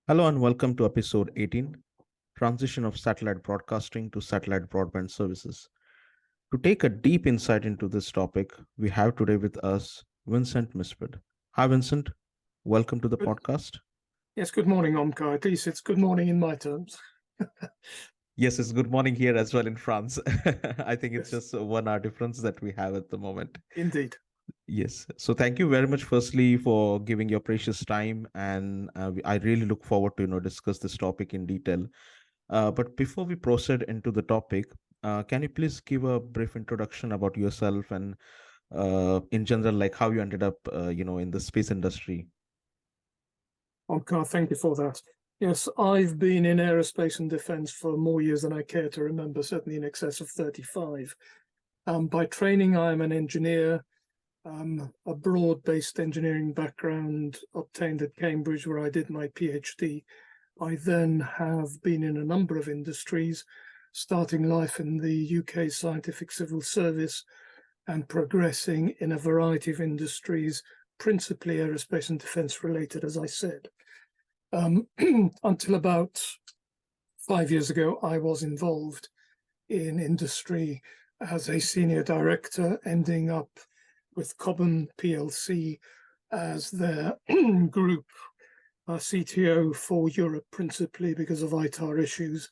Hello and welcome to episode 18, Transition of Satellite Broadcasting to Satellite Broadband Services. To take a deep insight into this topic, we have today with us Vincent Misfud. Hi, Vincent. Welcome to the Good. podcast. Yes, good morning, Omkar. At least it's good morning in my terms. Yes, it's good morning here as well in France. I think it's Yes, just a 1 hour difference that we have at the moment. indeed. Yes. So thank you very much, firstly, for giving your precious time, and I really look forward to discuss this topic in detail. But before we proceed into the topic, can you please give a brief introduction about yourself and, in general, like how you ended up, in the space industry? Omkar, thank you for that. Yes, I've been in aerospace and defense for more years than I care to remember, certainly in excess of 35. By training, I'm an engineer, a broad-based engineering background obtained at Cambridge, where I did my PhD. I then have been in a number of industries, starting life in the UK Scientific Civil Service and progressing in a variety of industries, principally aerospace and defense related, as I said. Until about 5 years ago, I was involved in industry as a senior director, ending up with Cobham PLC as their group CTO for Europe, principally because of ITAR issues.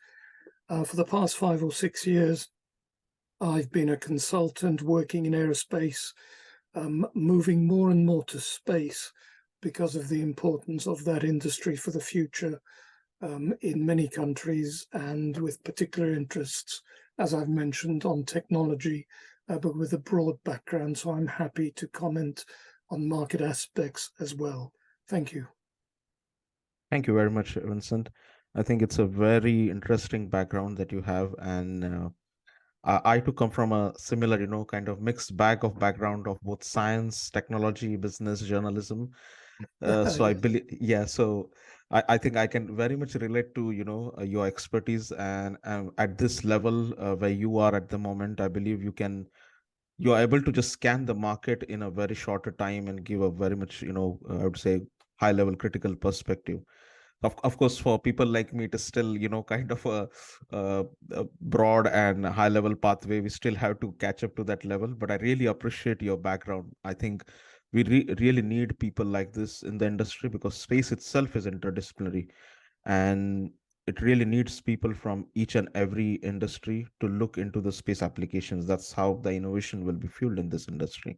For the past 5 or 6 years, I've been a consultant working in aerospace, moving more and more to space because of the importance of that industry for the future in many countries, and with particular interests, as I've mentioned, on technology, but with a broad background. So I'm happy to comment on market aspects as well. Thank you. Thank you very much, Vincent. I think it's a very interesting background that you have, and I too come from a similar, kind of mixed bag of background of both science, technology, business, journalism. So I Yes. believe, yeah. So I think I can very much relate to your expertise, and at this level where you are at the moment, I believe you are able to just scan the market in a very shorter time and give a very much I would say high level critical perspective. Of course, for people like me, it is still, kind of a broad and high level pathway. We still have to catch up to that level, but I really appreciate your background. I think we really need people like this in the industry because space itself is interdisciplinary, and it really needs people from each and every industry to look into the space applications. That's how the innovation will be fueled in this industry.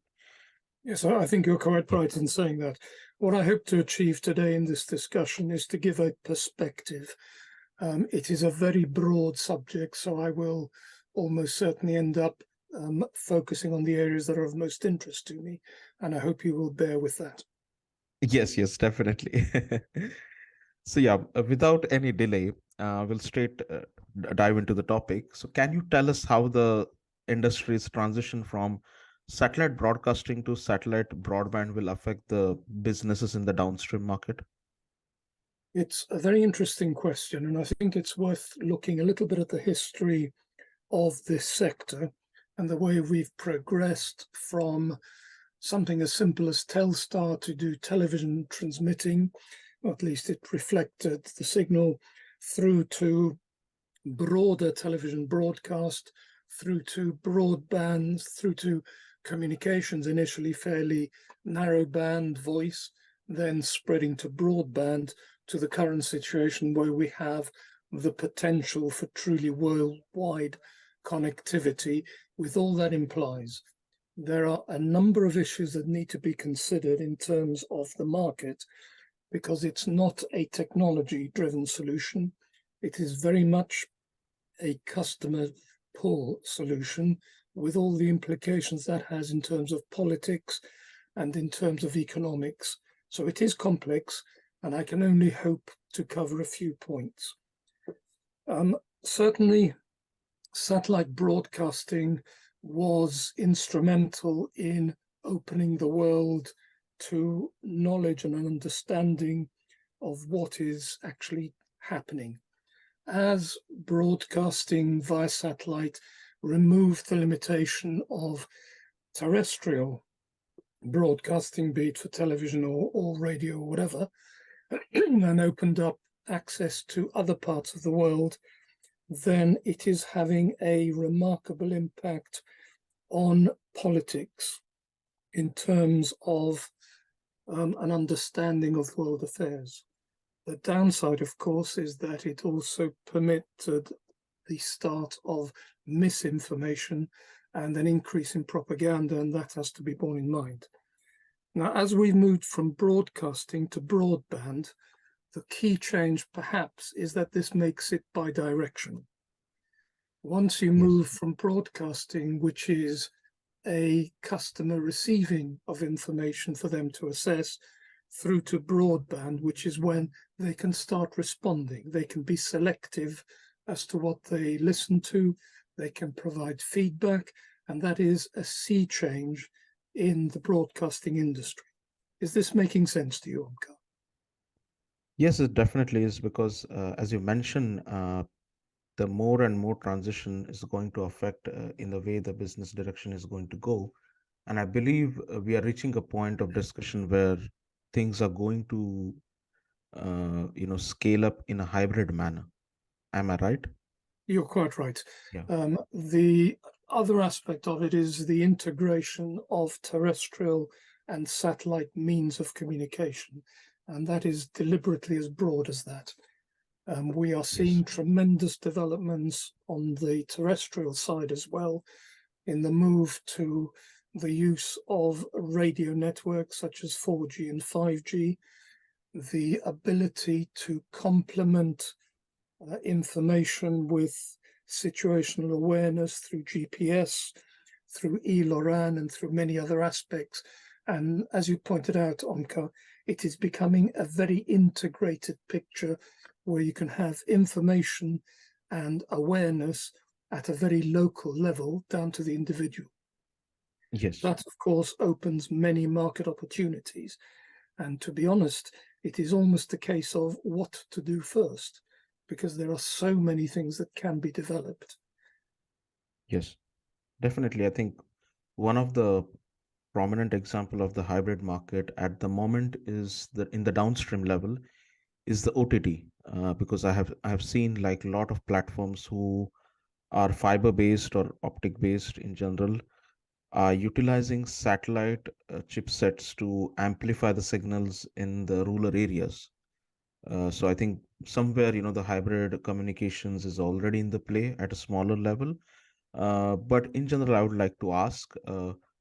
Yes, I think you're quite right in saying that. What I hope to achieve today in this discussion is to give a perspective. It is a very broad subject, so I will almost certainly end up focusing on the areas that are of most interest to me, and I hope you will bear with that. Yes, yes, definitely. So yeah, without any delay, we'll straight dive into the topic. So can you tell us how the industry's transition from satellite broadcasting to satellite broadband will affect the businesses in the downstream market? It's a very interesting question, and I think it's worth looking a little bit at the history of this sector and the way we've progressed from something as simple as Telstar to do television transmitting, or at least it reflected the signal, through to broader television broadcast, through to broadband, through to communications, initially fairly narrow band voice, then spreading to broadband, to the current situation where we have the potential for truly worldwide connectivity, with all that implies. There are a number of issues that need to be considered in terms of the market, because it's not a technology-driven solution. It is very much a customer pull solution, with all the implications that has in terms of politics and in terms of economics. So it is complex, and I can only hope to cover a few points. Certainly, satellite broadcasting was instrumental in opening the world to knowledge and an understanding of what is actually happening. As broadcasting via satellite removed the limitation of terrestrial broadcasting, be it for television or radio or whatever, and opened up access to other parts of the world, then it is having a remarkable impact on politics in terms of an understanding of world affairs. The downside, of course, is that it also permitted the start of misinformation and an increase in propaganda, and that has to be borne in mind. Now, as we've moved from broadcasting to broadband, the key change perhaps is that this makes it bidirectional. Once you move from broadcasting, which is a customer receiving of information for them to assess, through to broadband, which is when they can start responding. They can be selective as to what they listen to, they can provide feedback, and that is a sea change in the broadcasting industry. Is this making sense to you, Omkar? Yes, it definitely is, because as you mentioned, the more and more transition is going to affect in the way the business direction is going to go. And I believe we are reaching a point of discussion where things are going to, scale up in a hybrid manner. Am I right? You're quite right. Yeah. The other aspect of it is the integration of terrestrial and satellite means of communication, and that is deliberately as broad as that. We are Yes. seeing tremendous developments on the terrestrial side as well, in the move to the use of radio networks such as 4G and 5G, the ability to complement information with situational awareness through GPS, through eLORAN, and through many other aspects. And as you pointed out, Omkar, it is becoming a very integrated picture where you can have information and awareness at a very local level down to the individual. Yes. That, of course, opens many market opportunities. And to be honest, it is almost a case of what to do first, because there are so many things that can be developed. Yes. Definitely. I think one of the prominent example of the hybrid market at the moment is that in the downstream level is the OTT, because I have seen like a lot of platforms who are fiber based or optic based in general are utilizing satellite chipsets to amplify the signals in the rural areas. So I think somewhere, the hybrid communications is already in the play at a smaller level. But in general, I would like to ask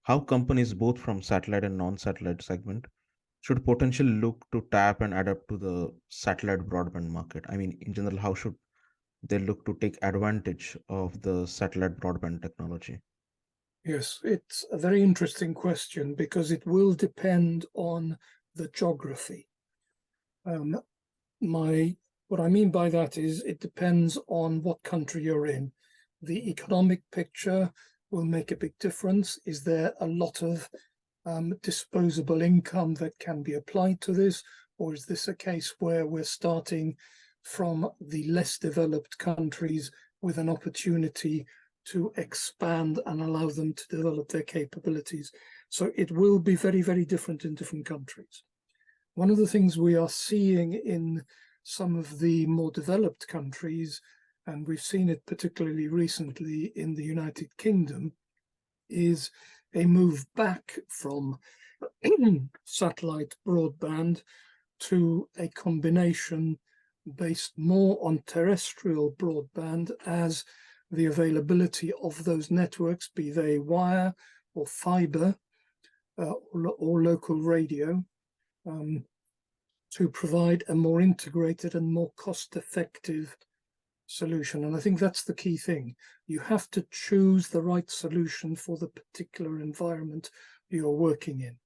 how companies, both from satellite and non-satellite segment, should potentially look to tap and adapt to the satellite broadband market. I mean, in general, how should they look to take advantage of the satellite broadband technology? Yes, it's a very interesting question because it will depend on the geography. Um, what I mean by that is it depends on what country you're in. The economic picture will make a big difference. Is there a lot of disposable income that can be applied to this, or is this a case where we're starting from the less developed countries with an opportunity to expand and allow them to develop their capabilities? So it will be very, very different in different countries. One of the things we are seeing in some of the more developed countries, and we've seen it particularly recently in the United Kingdom, is a move back from satellite broadband to a combination based more on terrestrial broadband, as the availability of those networks, be they wire or fiber or local radio, to provide a more integrated and more cost-effective solution. And I think that's the key thing. You have to choose the right solution for the particular environment you're working in.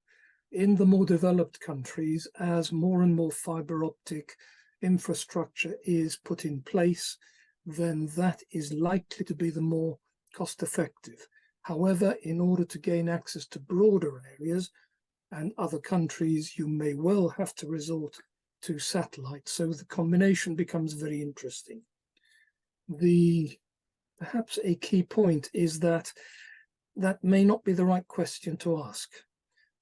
In the more developed countries, as more and more fiber optic infrastructure is put in place, then that is likely to be the more cost-effective. However, in order to gain access to broader areas and other countries, you may well have to resort to satellite. So the combination becomes very interesting. Perhaps a key point is that that may not be the right question to ask.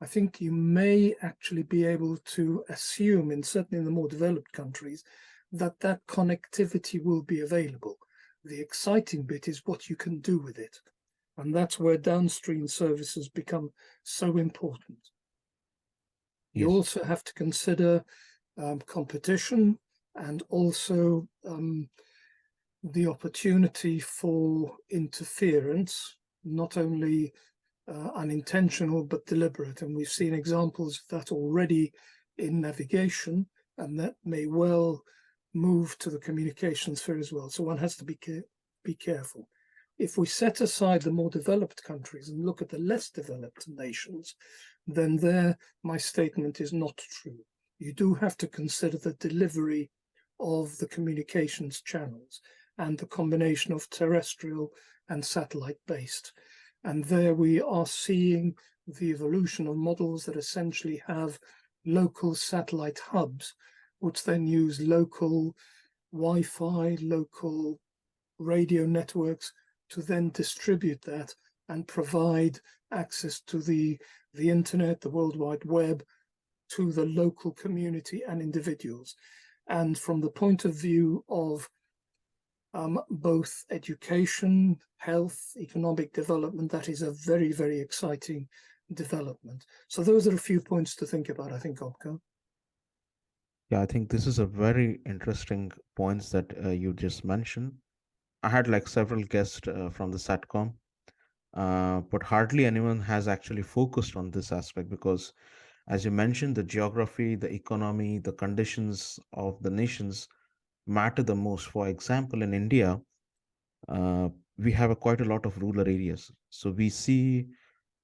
I think you may actually be able to assume, certainly in the more developed countries, that that connectivity will be available. The exciting bit is what you can do with it. And that's where downstream services become so important. You Yes. also have to consider competition and also the opportunity for interference, not only unintentional but deliberate. And we've seen examples of that already in navigation, and that may well move to the communication sphere as well. So one has to be careful. If we set aside the more developed countries and look at the less developed nations, then there my statement is not true. You do have to consider the delivery of the communications channels and the combination of terrestrial and satellite-based. And there we are seeing the evolution of models that essentially have local satellite hubs, which then use local Wi-Fi, local radio networks to then distribute that and provide access to the internet, the World Wide Web, to the local community and individuals. And from the point of view of both education, health, economic development, that is a very, very exciting development. So those are a few points to think about, I think, Omkar. Yeah, I think this is a very interesting points that you just mentioned. I had like several guests from the SATCOM, but hardly anyone has actually focused on this aspect because, as you mentioned, the geography, the economy, the conditions of the nations matter the most. For example, in India, we have quite a lot of rural areas. So we see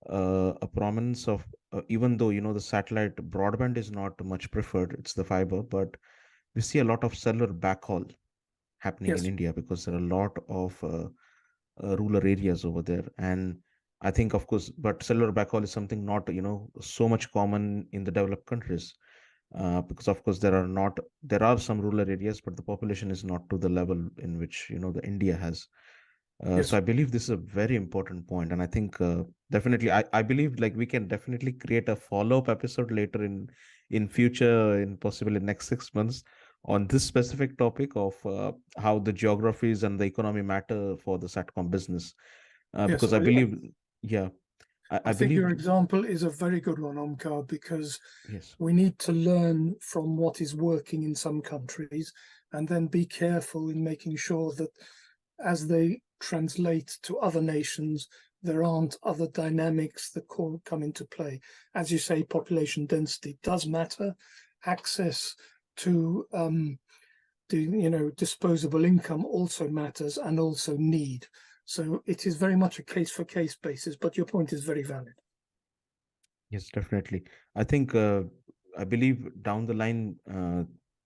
a prominence of, even though, the satellite broadband is not much preferred, it's the fiber, but we see a lot of cellular backhaul happening in Yes, India because there are a lot of rural areas over there. And I think, of course, but cellular backhaul is something not, so much common in the developed countries. Because of course there are some rural areas, but the population is not to the level in which the India has. So yes, I believe this is a very important point, and I think definitely I believe like we can definitely create a follow-up episode later in future, in possibly next 6 months, on this specific topic of how the geographies and the economy matter for the Satcom business. yes. Because I believe, yeah, I I think your believe, example is a very good one, Omkar, because yes, we need to learn from what is working in some countries and then be careful in making sure that as they translate to other nations, there aren't other dynamics that come into play. As you say, population density does matter. Access to disposable income also matters, and also need. So it is very much a case for case basis, but your point is very valid. yes, definitely. I think I believe down the line,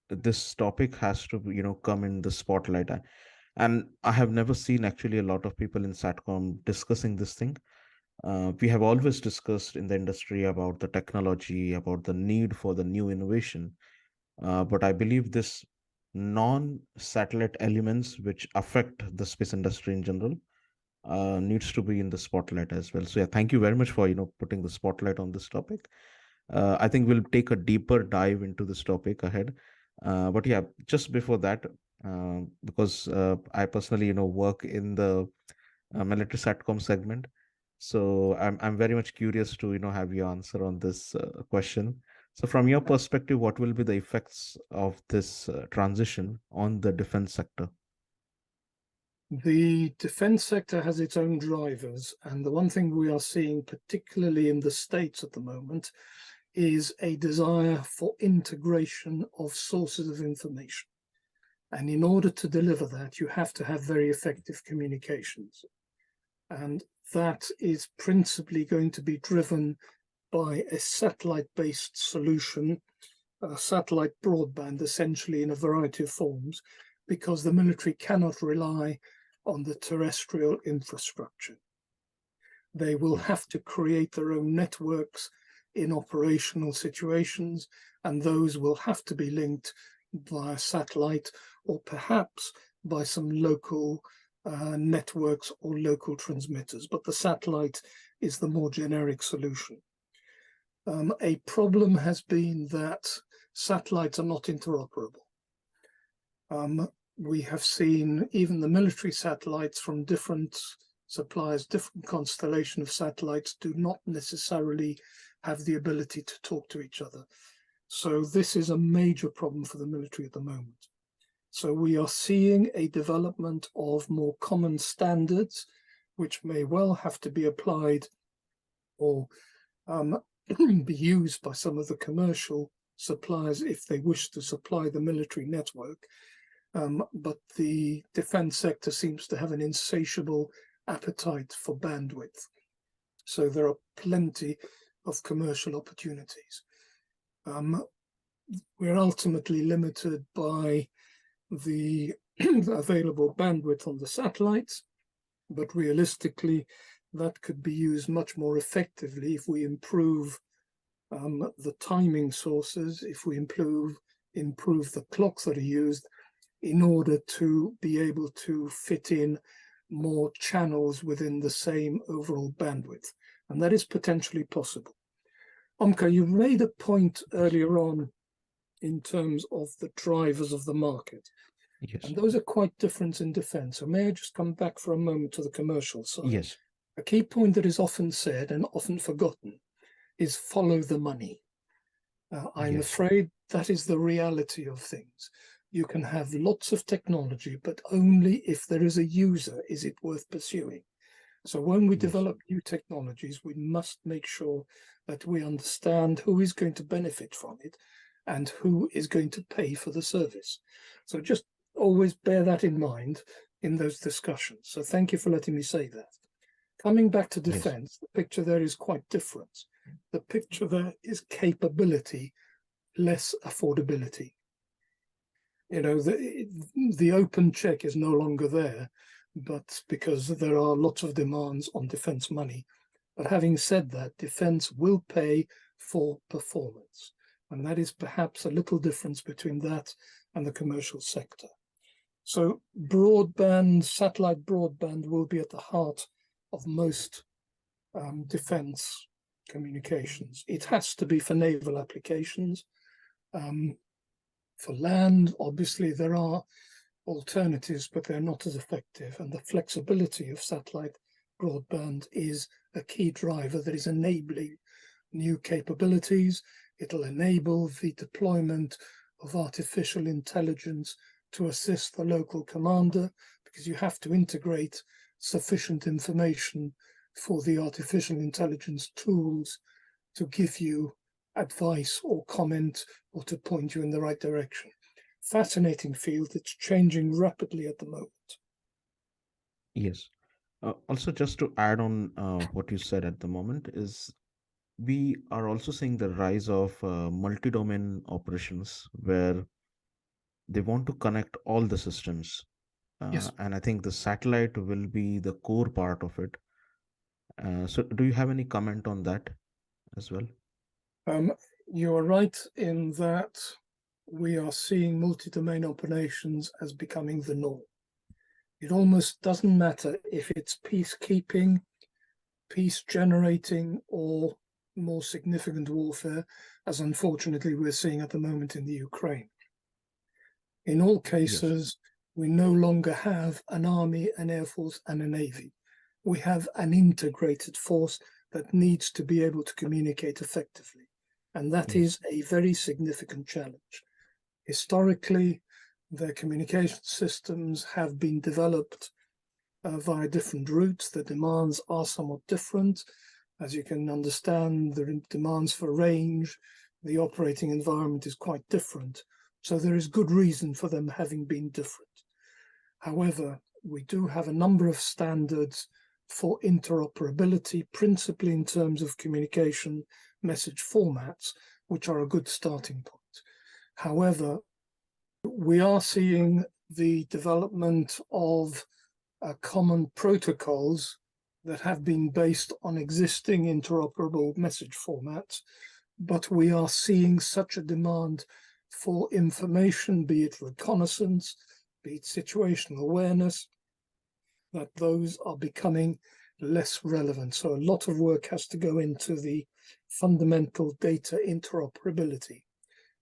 this topic has to, come in the spotlight. And I have never seen actually a lot of people in Satcom discussing this thing. We have always discussed in the industry about the technology, about the need for the new innovation. But I believe this non-satellite elements which affect the space industry in general needs to be in the spotlight as well. So yeah, thank you very much for putting the spotlight on this topic. I think we'll take a deeper dive into this topic ahead. But yeah, just before that, because I personally work in the military satcom segment, so I'm very much curious to have your answer on this question. So from your perspective, what will be the effects of this transition on the defense sector? The defense sector has its own drivers, and the one thing we are seeing, particularly in the States at the moment, is a desire for integration of sources of information. And in order to deliver that, you have to have very effective communications. And that is principally going to be driven by a satellite-based solution, satellite broadband, essentially in a variety of forms, because the military cannot rely on the terrestrial infrastructure. They will Yes. have to create their own networks in operational situations, and those will have to be linked via satellite or perhaps by some local networks or local transmitters. But the satellite is the more generic solution. A problem has been that satellites are not interoperable. We have seen even the military satellites from different suppliers, different constellation of satellites, do not necessarily have the ability to talk to each other. So this is a major problem for the military at the moment. So we are seeing a development of more common standards, which may well have to be applied or be used by some of the commercial suppliers if they wish to supply the military network. But the defense sector seems to have an insatiable appetite for bandwidth. So there are plenty of commercial opportunities. We're ultimately limited by the available bandwidth on the satellites, but realistically, that could be used much more effectively if we improve the timing sources, if we improve the clocks that are used in order to be able to fit in more channels within the same overall bandwidth. And that is potentially possible. Omkar, you made a point earlier on in terms of the drivers of the market. Yes. And those are quite different in defense. So may I just come back for a moment to the commercial side? Yes. A key point that is often said and often forgotten is follow the money. I'm afraid that is the reality of things. You can have lots of technology, but only if there is a user is it worth pursuing. So when we develop new technologies, we must make sure that we understand who is going to benefit from it and who is going to pay for the service. So just always bear that in mind in those discussions. So thank you for letting me say that. Coming back to defense, the picture there is quite different. The picture there is capability, less affordability. You know, the open check is no longer there, but because there are lots of demands on defense money. But having said that, defense will pay for performance. And that is perhaps a little difference between that and the commercial sector. So broadband, satellite broadband will be at the heart of most defense communications. It has to be for naval applications. For land, obviously, there are alternatives, but they're not as effective. And the flexibility of satellite broadband is a key driver that is enabling new capabilities. It'll enable the deployment of artificial intelligence to assist the local commander, because you have to integrate sufficient information for the artificial intelligence tools to give you advice or comment or to point you in the right direction. Fascinating field. It's changing rapidly at the moment. Yes. Also, just to add on what you said at the moment is we are also seeing the rise of multi-domain operations where they want to connect all the systems. Yes. And I think the satellite will be the core part of it. So do you have any comment on that as well? You are right in that we are seeing multi-domain operations as becoming the norm. It almost doesn't matter if it's peacekeeping, peace generating, or more significant warfare, as unfortunately we're seeing at the moment in the Ukraine. In all cases, we no longer have an army, an air force, and a navy. We have an integrated force that needs to be able to communicate effectively. And that is a very significant challenge. Historically, their communication systems have been developed via different routes. The demands are somewhat different. As you can understand, the demands for range, the operating environment is quite different. So there is good reason for them having been different. However, we do have a number of standards for interoperability, principally in terms of communication message formats, which are a good starting point. However, we are seeing the development of common protocols that have been based on existing interoperable message formats, but we are seeing such a demand for information, be it reconnaissance, be it situational awareness, that those are becoming less relevant. So a lot of work has to go into the fundamental data interoperability.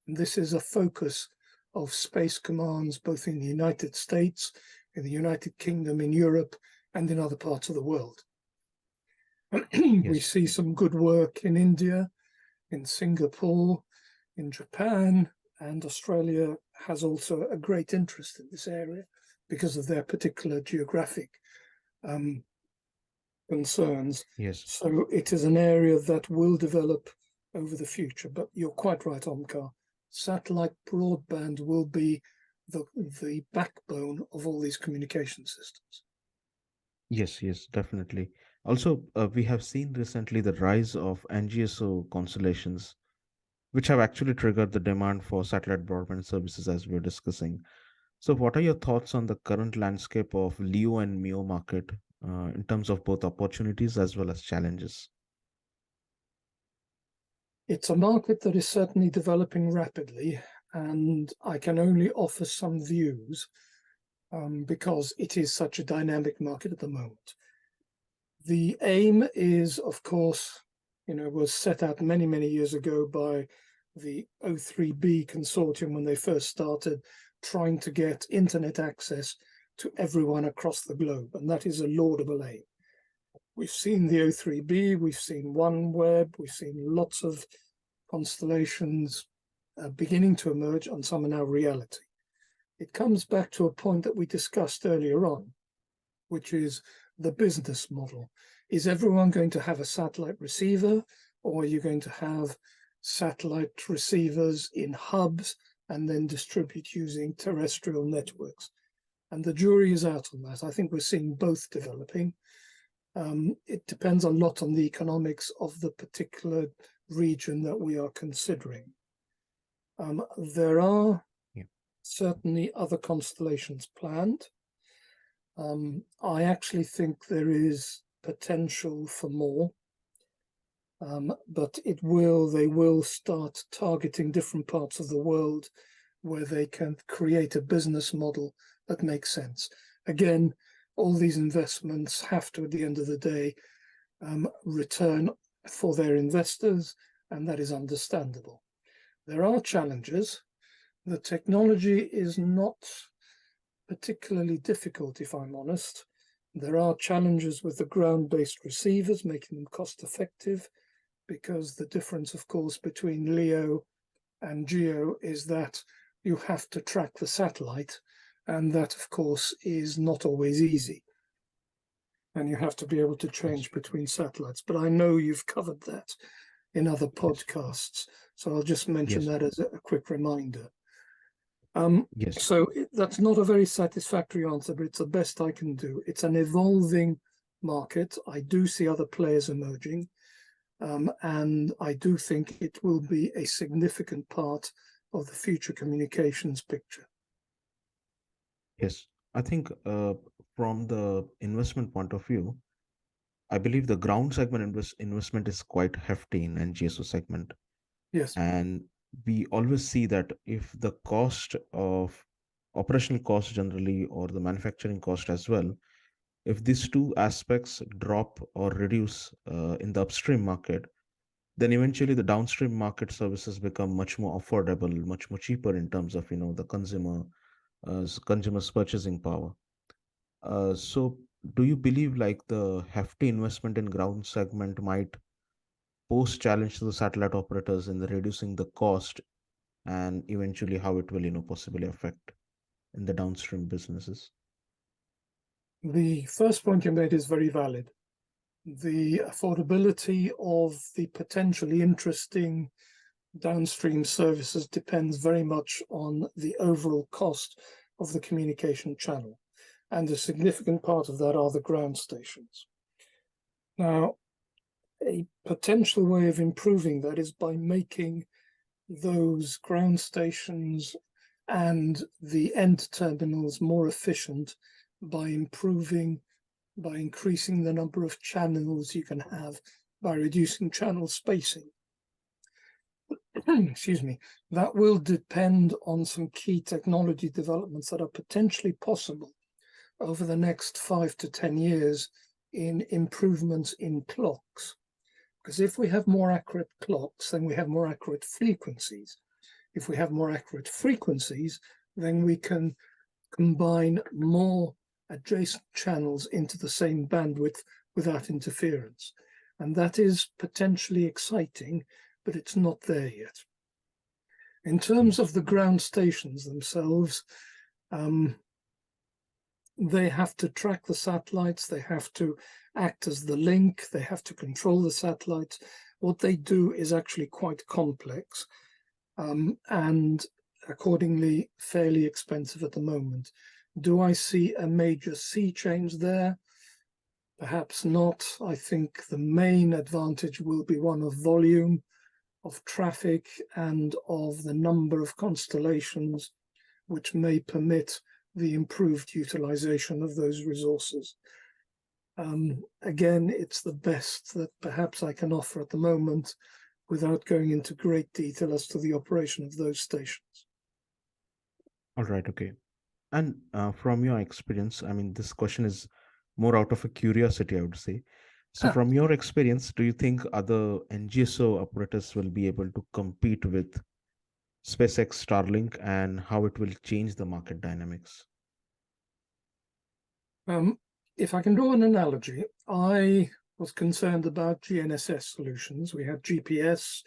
And this is a focus of space commands, both in the United States, in the United Kingdom, in Europe, and in other parts of the world. We Yes. see some good work in India, in Singapore, in Japan, and Australia has also a great interest in this area because of their particular geographic concerns. Yes. So it is an area that will develop over the future. But you're quite right, Omkar. Satellite broadband will be the backbone of all these communication systems. Yes, yes, definitely. Also, we have seen recently the rise of NGSO constellations, which have actually triggered the demand for satellite broadband services as we were discussing. So, what are your thoughts on the current landscape of LEO and MEO market in terms of both opportunities as well as challenges? It's a market that is certainly developing rapidly, and I can only offer some views because it is such a dynamic market at the moment. The aim is, of course, was set out many, many years ago by the O3B consortium when they first started trying to get internet access to everyone across the globe. And that is a laudable aim. We've seen the O3B, we've seen OneWeb, we've seen lots of constellations beginning to emerge, and some are now reality. It comes back to a point that we discussed earlier on, which is the business model. Is everyone going to have a satellite receiver, or are you going to have satellite receivers in hubs and then distribute using terrestrial networks? And the jury is out on that. I think we're seeing both developing. It depends a lot on the economics of the particular region that we are considering. There are certainly other constellations planned. I actually think there is potential for more, but they will start targeting different parts of the world where they can create a business model that makes sense. Again, all these investments have to, at the end of the day, return for their investors, and that is understandable. There are challenges. The technology is not particularly difficult, if I'm honest. There are challenges with the ground-based receivers, making them cost-effective, because the difference, of course, between LEO and GEO is that you have to track the satellite, and that, of course, is not always easy. And you have to be able to change between satellites. But I know you've covered that in other podcasts, so I'll just mention Yes. that as a quick reminder. Yes. So that's not a very satisfactory answer, but it's the best I can do. It's an evolving market. I do see other players emerging, and I do think it will be a significant part of the future communications picture. Yes. I think from the investment point of view, I believe the ground segment investment is quite hefty in NGSO segment. Yes. And we always see that if the cost of operational cost generally or the manufacturing cost as well, if these two aspects drop or reduce in the upstream market, then eventually the downstream market services become much more affordable, much more cheaper in terms of the consumer's purchasing power. So do you believe like the hefty investment in ground segment might pose challenge to the satellite operators in the reducing the cost, and eventually how it will possibly affect in the downstream businesses? The first point you made is very valid. The affordability of the potentially interesting downstream services depends very much on the overall cost of the communication channel. And a significant part of that are the ground stations. Now, a potential way of improving that is by making those ground stations and the end terminals more efficient by increasing the number of channels you can have, by reducing channel spacing. Excuse me. That will depend on some key technology developments that are potentially possible over the next 5 to 10 years in improvements in clocks. Because if we have more accurate clocks, then we have more accurate frequencies. if we have more accurate frequencies, then we can combine more adjacent channels into the same bandwidth without interference. And that is potentially exciting, but it's not there yet. In terms of the ground stations themselves, they have to track the satellites, they have to act as the link, they have to control the satellites. What they do is actually quite complex, and accordingly fairly expensive at the moment. Do I see a major sea change there? Perhaps not. I think the main advantage will be one of volume, of traffic, and of the number of constellations, which may permit the improved utilization of those resources. Again, it's the best that perhaps I can offer at the moment without going into great detail as to the operation of those stations. All right, okay. And from your experience, I mean, this question is more out of a curiosity, I would say. So, from your experience, do you think other NGSO operators will be able to compete with SpaceX Starlink, and how it will change the market dynamics? If I can draw an analogy, I was concerned about GNSS solutions. We had GPS,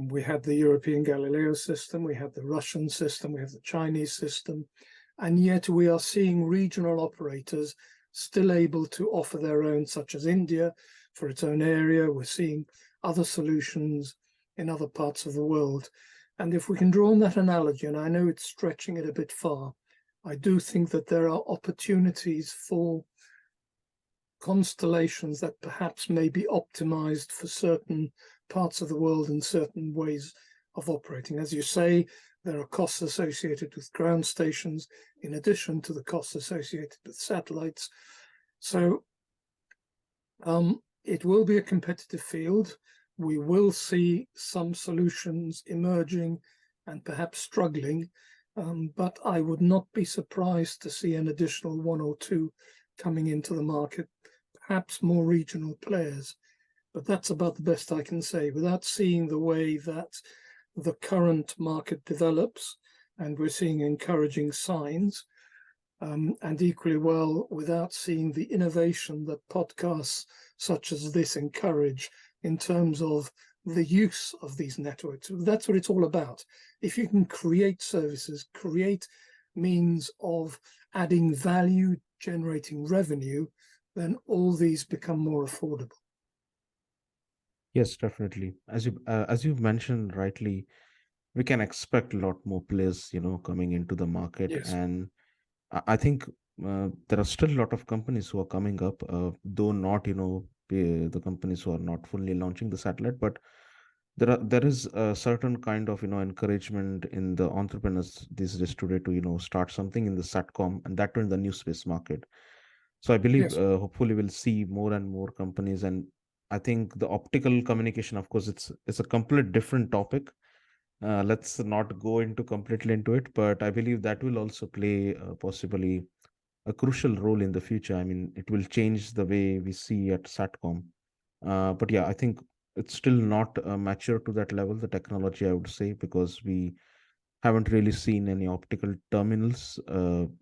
we had the European Galileo system, we had the Russian system, we have the Chinese system, and yet we are seeing regional operators still able to offer their own, such as India for its own area. We're seeing other solutions in other parts of the world. And if we can draw on that analogy, and I know it's stretching it a bit far, I do think that there are opportunities for constellations that perhaps may be optimized for certain parts of the world and certain ways of operating. As you say, there are costs associated with ground stations in addition to the costs associated with satellites. So it will be a competitive field. We will see some solutions emerging and perhaps struggling, but I would not be surprised to see an additional one or two coming into the market, perhaps more regional players. But that's about the best I can say without seeing the way that the current market develops, and we're seeing encouraging signs, and equally well without seeing the innovation that podcasts such as this encourage in terms of the use of these networks. That's what it's all about. If you can create services, create means of adding value, generating revenue, then all these become more affordable. Yes, definitely. As you've mentioned rightly, we can expect a lot more players, coming into the market, Yes. and I think there are still a lot of companies who are coming up, though not, the companies who are not fully launching the satellite, but there is a certain kind of, encouragement in the entrepreneurs these days today to, start something in the satcom, and that too in the new space market. So I believe, Yes. hopefully, we'll see more and more companies. And I think the optical communication, of course, it's a complete different topic. Let's not go into completely into it, but I believe that will also play, possibly, a crucial role in the future. I mean, it will change the way we see at Satcom. But yeah, I think it's still not mature to that level, the technology, I would say, because we haven't really seen any optical terminals,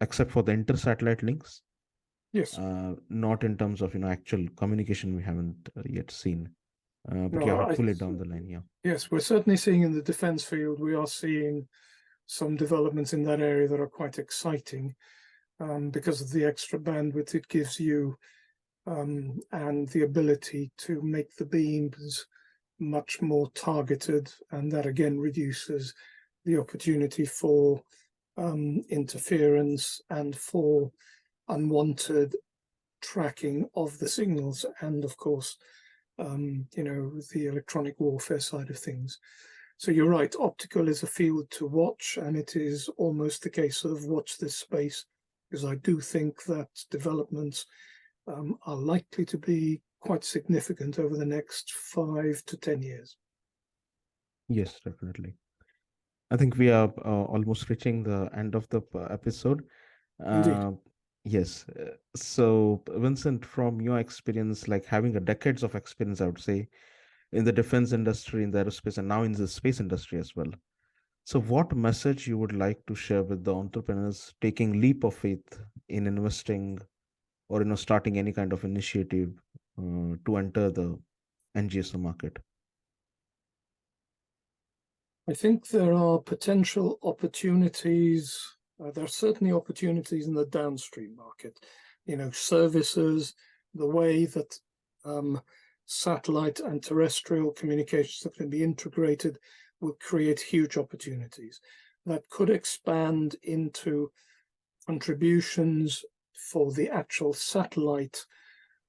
except for the inter-satellite links. Yes. Not in terms of, actual communication, we haven't yet seen. But yeah, No, hopefully down the line, yeah. yes, we're certainly seeing in the defense field, we are seeing some developments in that area that are quite exciting, because of the extra bandwidth it gives you, and the ability to make the beams much more targeted, and that again reduces the opportunity for interference and for unwanted tracking of the signals, and of course, the electronic warfare side of things. So you're right, optical is a field to watch, and it is almost the case of watch this space, because I do think that developments are likely to be quite significant over the next 5 to 10 years. Yes, definitely. I think we are almost reaching the end of the episode. Indeed. Uh, yes. So, Vincent, from your experience, like having a decades of experience, I would say, in the defense industry, in the aerospace, and now in the space industry as well. So, what message you would like to share with the entrepreneurs taking leap of faith in investing or starting any kind of initiative to enter the NGSO market? I think there are potential opportunities. There are certainly opportunities in the downstream market, services, the way that satellite and terrestrial communications that can be integrated will create huge opportunities that could expand into contributions for the actual satellite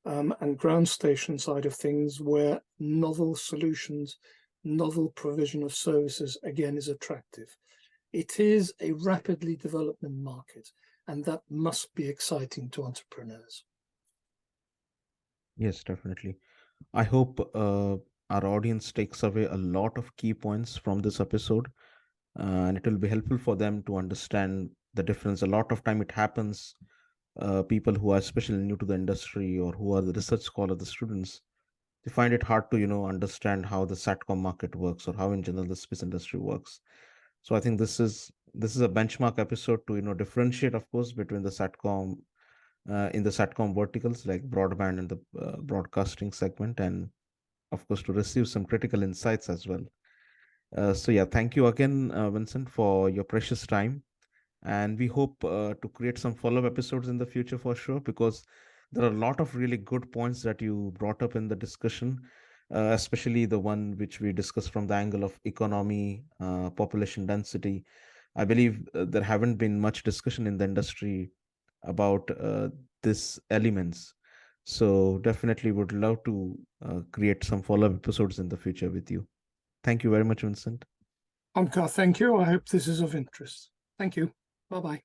and ground station side of things, where novel solutions, novel provision of services, again, is attractive. It is a rapidly developing market, and that must be exciting to entrepreneurs. Yes, definitely. I hope our audience takes away a lot of key points from this episode, and it will be helpful for them to understand the difference. A lot of time it happens, people who are especially new to the industry or who are the research scholar, the students, they find it hard to understand how the satcom market works or how in general the space industry works. So I think this is a benchmark episode to differentiate, of course, between the satcom in the satcom verticals like broadband and the broadcasting segment, and of course to receive some critical insights as well. So yeah, thank you again, Vincent, for your precious time, and we hope to create some follow-up episodes in the future for sure, because there are a lot of really good points that you brought up in the discussion, especially the one which we discussed from the angle of economy, population density. I believe there haven't been much discussion in the industry about these elements. So definitely would love to create some follow-up episodes in the future with you. Thank you very much, Vincent. Omkar, thank you. I hope this is of interest. Thank you. Bye-bye.